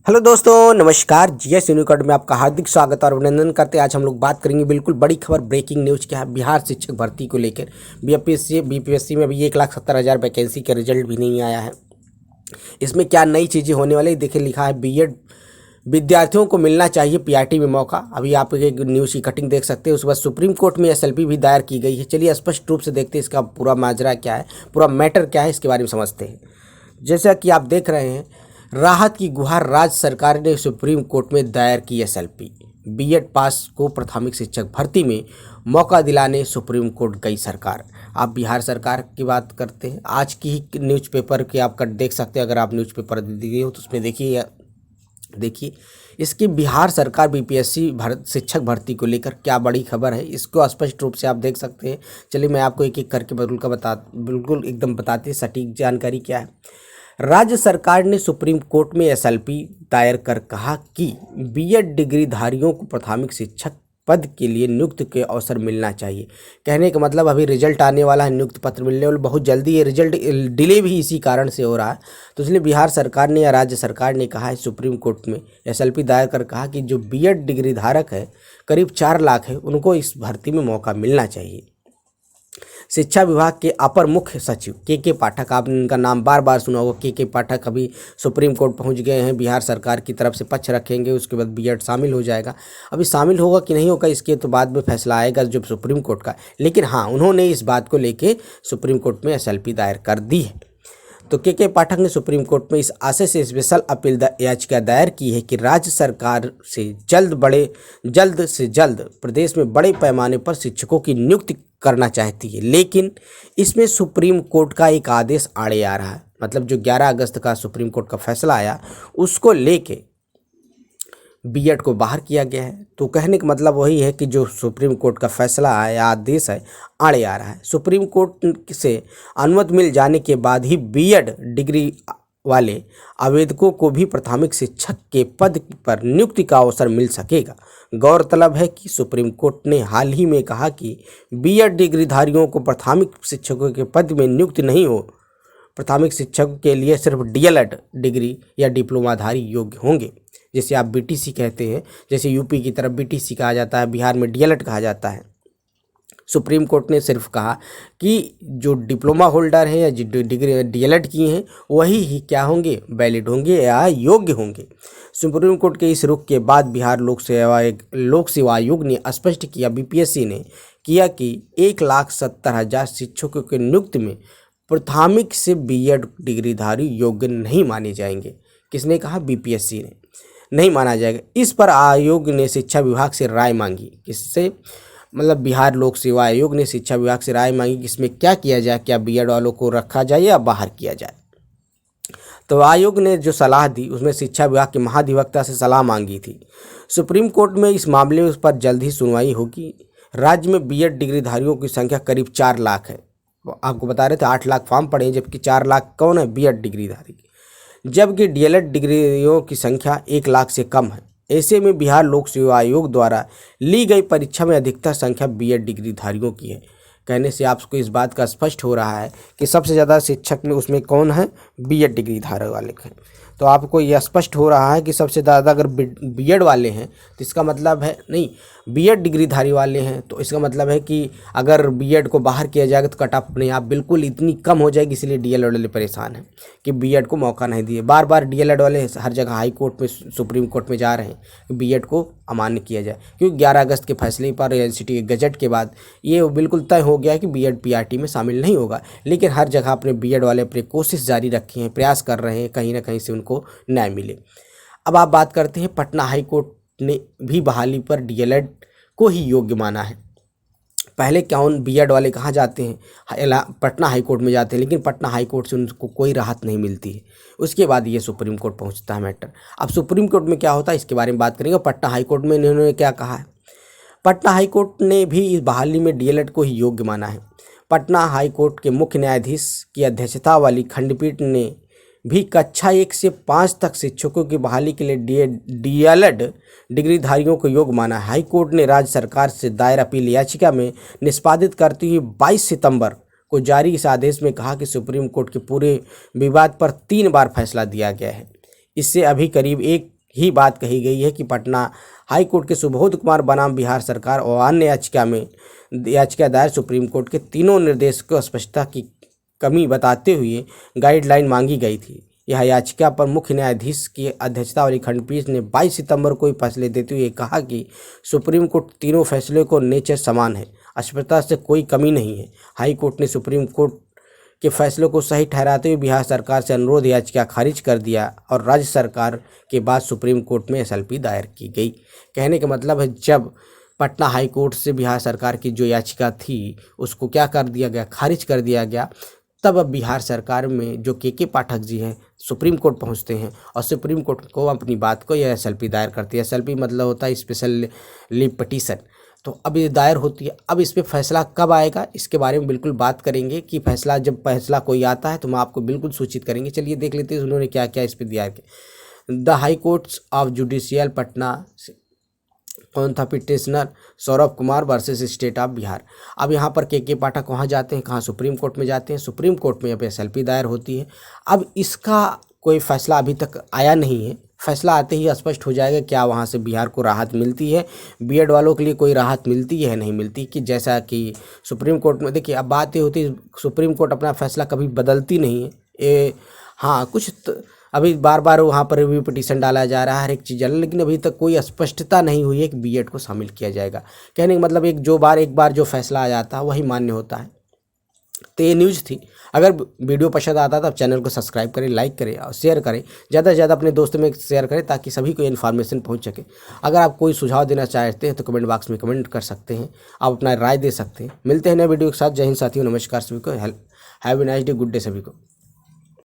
Hello दोस्तों, नमस्कार। GS यूनिकॉड में आपका हार्दिक स्वागत और अभिनंदन करते हैं। आज हम लोग बात करेंगे बिल्कुल बड़ी खबर, ब्रेकिंग न्यूज़ क्या है बिहार शिक्षक भर्ती को लेकर। बीपीएससी में अभी 1,70,000 वैकेंसी का रिजल्ट भी नहीं आया है। इसमें क्या नई चीज़ें होने वाली देखिए, लिखा है बीएड विद्यार्थियों को मिलना चाहिए पीआरटी में मौका। अभी आप एक न्यूज़ की कटिंग देख सकते हैं। उसके बाद सुप्रीम कोर्ट में एसएलपी भी दायर की गई है। चलिए स्पष्ट रूप से देखते हैं इसका पूरा माजरा क्या है, पूरा मैटर क्या है, इसके बारे में समझते हैं। जैसा कि आप देख रहे हैं, राहत की गुहार राज्य सरकार ने सुप्रीम कोर्ट में दायर की एसएलपी। बीएड पास को प्राथमिक शिक्षक भर्ती में मौका दिलाने सुप्रीम कोर्ट गई सरकार। आप बिहार सरकार की बात करते हैं। आज की ही न्यूज़पेपर के आप देख सकते हैं। अगर आप न्यूज़पेपर दिए हो तो उसमें देखिए इसकी बिहार सरकार बीपीएससी शिक्षक भर्ती को लेकर क्या बड़ी खबर है, इसको स्पष्ट रूप से आप देख सकते हैं। चलिए मैं आपको एक एक करके बिल्कुल एकदम बताते हैं सटीक जानकारी क्या है। राज्य सरकार ने सुप्रीम कोर्ट में एसएलपी दायर कर कहा कि बीएड डिग्रीधारियों को प्राथमिक शिक्षक पद के लिए नियुक्ति के अवसर मिलना चाहिए। कहने का मतलब अभी रिजल्ट आने वाला है, नियुक्ति पत्र मिलने वाला बहुत जल्दी। ये रिजल्ट डिले भी इसी कारण से हो रहा है। तो इसलिए बिहार सरकार ने या राज्य सरकार ने कहा है सुप्रीम कोर्ट में एसएलपी दायर कर कहा कि जो बीएड डिग्री धारक है, करीब 4 लाख है, उनको इस भर्ती में मौका मिलना चाहिए। शिक्षा विभाग के अपर मुख्य सचिव के पाठक, आपने इनका नाम बार बार सुना होगा। के पाठक अभी सुप्रीम कोर्ट पहुंच गए हैं। बिहार सरकार की तरफ से पक्ष रखेंगे, उसके बाद बीएड शामिल हो जाएगा। अभी शामिल होगा कि नहीं होगा इसके तो बाद में फैसला आएगा जब सुप्रीम कोर्ट का। लेकिन हाँ, उन्होंने इस बात को लेके सुप्रीम कोर्ट में एसएलपी दायर कर दी है। तो के पाठक ने सुप्रीम कोर्ट में इस आशय से स्पेशल अपील याचिका दायर की है कि राज्य सरकार से जल्द से जल्द प्रदेश में बड़े पैमाने पर शिक्षकों की नियुक्ति करना चाहती है। लेकिन इसमें सुप्रीम कोर्ट का एक आदेश आड़े आ रहा है। मतलब जो 11 अगस्त का सुप्रीम कोर्ट का फैसला आया, उसको लेके बीएड को बाहर किया गया है। तो कहने का मतलब वही है कि जो सुप्रीम कोर्ट का फैसला आया, आदेश है, आड़े आ रहा है। सुप्रीम कोर्ट से अनुमति मिल जाने के बाद ही बीएड डिग्री वाले आवेदकों को भी प्राथमिक शिक्षक के पद पर नियुक्ति का अवसर मिल सकेगा। गौरतलब है कि सुप्रीम कोर्ट ने हाल ही में कहा कि बीएड डिग्रीधारियों को प्राथमिक शिक्षकों के पद में नियुक्ति नहीं हो। प्राथमिक शिक्षक के लिए सिर्फ डीएलएड डिग्री या डिप्लोमाधारी योग्य होंगे, जिसे आप बीटीसी कहते हैं। जैसे यूपी की तरफ बीटीसी कहा जाता है, बिहार में डीएलएड कहा जाता है। सुप्रीम कोर्ट ने सिर्फ कहा कि जो डिप्लोमा होल्डर हैं या डिग्री डीएलएड की हैं, वही ही क्या होंगे, वैलिड होंगे या योग्य होंगे। सुप्रीम कोर्ट के इस रुख के बाद बिहार लोक सेवा आयोग ने स्पष्ट किया, बीपीएससी ने किया कि 1,70,000 शिक्षकों के नियुक्ति में प्राथमिक से बीएड डिग्रीधारी योग्य नहीं माने जाएंगे। किसने कहा? बीपीएससी ने। नहीं माना जाएगा। इस पर आयोग ने शिक्षा विभाग से राय मांगी। किससे? मतलब बिहार लोक सेवा आयोग ने शिक्षा विभाग से राय मांगी कि इसमें क्या किया जाए, क्या बीएड वालों को रखा जाए या बाहर किया जाए। तो आयोग ने जो सलाह दी उसमें शिक्षा विभाग के महाधिवक्ता से सलाह मांगी थी। सुप्रीम कोर्ट में इस मामले में उस पर जल्द ही सुनवाई होगी। राज्य में बीएड डिग्रीधारियों की संख्या करीब 4 लाख है। आपको बता रहे थे 8 लाख फॉर्म पड़े हैं, जबकि 4 लाख कौन है? बीएड डिग्रीधारी। जबकि डीएलएड डिग्रियों की संख्या 1 लाख से कम है। ऐसे में बिहार लोक सेवा आयोग द्वारा ली गई परीक्षा में अधिकतर संख्या बीएड डिग्रीधारियों की है। कहने से आपको इस बात का स्पष्ट हो रहा है कि सबसे ज़्यादा शिक्षक में उसमें कौन है? बीएड डिग्री धारक वाले हैं। तो आपको यह स्पष्ट हो रहा है कि सबसे ज़्यादा अगर बीएड वाले हैं तो इसका मतलब है, नहीं, बीएड डिग्रीधारी वाले हैं तो इसका मतलब है कि अगर बीएड को बाहर किया जाएगा तो कट ऑफ अपने आप बिल्कुल इतनी कम हो जाएगी। इसलिए डीएलएड वाले परेशान हैं कि बीएड को मौका नहीं दिए। बार बार डीएलएड वाले हर जगह हाई कोर्ट में, सुप्रीम कोर्ट में जा रहे हैं कि बीएड को अमान्य किया जाए, क्योंकि 11 अगस्त के फैसले पर एनसीटी के गजट के बाद ये बिल्कुल तय हो गया कि बीएड पीआरटी में शामिल नहीं होगा। लेकिन हर जगह अपने बीएड वाले अपनी कोशिश जारी रखे हैं, प्रयास कर रहे हैं कहीं ना कहीं से उनको न्याय मिले। अब आप बात करते हैं, पटना हाई कोर्ट ने भी बहाली पर डीएलएड को ही योग्य माना है। पहले क्या बीएड वाले कहाँ जाते हैं? पटना हाई कोर्ट में जाते हैं, लेकिन पटना हाई कोर्ट से उनको कोई राहत नहीं मिलती है। उसके बाद ये सुप्रीम कोर्ट पहुंचता है मैटर। अब सुप्रीम कोर्ट में क्या होता है इसके बारे में बात करेंगे। पटना हाई कोर्ट में इन्होंने क्या कहा है? पटना हाई कोर्ट ने भी इस बहाली में डीएलएड को ही योग्य माना है। पटना हाई कोर्ट के मुख्य न्यायाधीश की अध्यक्षता वाली खंडपीठ ने भी कक्षा 1 से 5 तक शिक्षकों की बहाली के लिए डीएलएड डिग्रीधारियों को योग्य माना है। हाई कोर्ट ने राज्य सरकार से दायर अपील याचिका में निष्पादित करते हुए 22 सितंबर को जारी इस आदेश में कहा कि सुप्रीम कोर्ट के पूरे विवाद पर 3 बार फैसला दिया गया है। इससे अभी करीब एक ही बात कही गई है कि पटना हाई कोर्ट के सुबोध कुमार बनाम बिहार सरकार और अन्य याचिका दायर सुप्रीम कोर्ट के तीनों निर्देश को स्पष्टता की कमी बताते हुए गाइडलाइन मांगी गई थी। यह याचिका पर मुख्य न्यायाधीश की अध्यक्षता वाली खंडपीठ ने 22 सितंबर को फैसले देते हुए कहा कि सुप्रीम कोर्ट तीनों फैसले को नेचर समान है, स्पष्टता से कोई कमी नहीं है। हाई कोर्ट ने सुप्रीम कोर्ट के फैसलों को सही ठहराते हुए बिहार सरकार से अनुरोध याचिका खारिज कर दिया और राज्य सरकार के बाद सुप्रीम कोर्ट में एसएलपी दायर की गई। कहने का मतलब है जब पटना हाई कोर्ट से बिहार सरकार की जो याचिका थी उसको क्या कर दिया गया, खारिज कर दिया गया, तब अब बिहार सरकार में जो के पाठक जी हैं सुप्रीम कोर्ट पहुंचते हैं और सुप्रीम कोर्ट को अपनी बात को यह एसएलपी दायर करती है। एसएलपी मतलब होता है स्पेशल लीव पिटीशन। तो अब ये दायर होती है। अब इस पे फैसला कब आएगा इसके बारे में बिल्कुल बात करेंगे कि जब फैसला कोई आता है तो हम आपको बिल्कुल सूचित करेंगे। चलिए देख लेते हैं उन्होंने क्या क्या इस पे दिया है। The high courts of judicial Patna, कौन था petitioner, Saurabh Kumar versus state of Bihar. अब यहाँ पर के पाठक वहाँ जाते हैं, कहाँ, सुप्रीम कोर्ट में जाते हैं। सुप्रीम कोर्ट में अब एसएलपी दायर होती है। अब इसका कोई फैसला अभी तक आया नहीं है। फैसला आते ही स्पष्ट हो जाएगा क्या वहाँ से बिहार को राहत मिलती है, बीएड वालों के लिए कोई राहत मिलती है नहीं मिलती। कि जैसा कि सुप्रीम कोर्ट में देखिए अब बात ये होती है, सुप्रीम कोर्ट अपना फैसला कभी बदलती नहीं है। हाँ कुछ अभी बार बार वहाँ पर रिव्यू पिटीशन डाला जा रहा है, हर एक चीज़, लेकिन अभी तक कोई स्पष्टता नहीं हुई है कि बीएड को शामिल किया जाएगा। कहने का मतलब एक बार जो फैसला आ जाता है वही मान्य होता है। तो ये न्यूज़ थी। अगर वीडियो पसंद आता है तो आप चैनल को सब्सक्राइब करें, लाइक करें और शेयर करें, ज़्यादा से ज़्यादा अपने दोस्तों में शेयर करें ताकि सभी को इन्फॉर्मेशन पहुंच सके। अगर आप कोई सुझाव देना चाहते हैं तो कमेंट बॉक्स में कमेंट कर सकते हैं, आप अपना राय दे सकते हैं। मिलते हैं नए वीडियो के साथ। जय हिंद साथियों, नमस्कार सभी को, have a nice day, good day सभी को।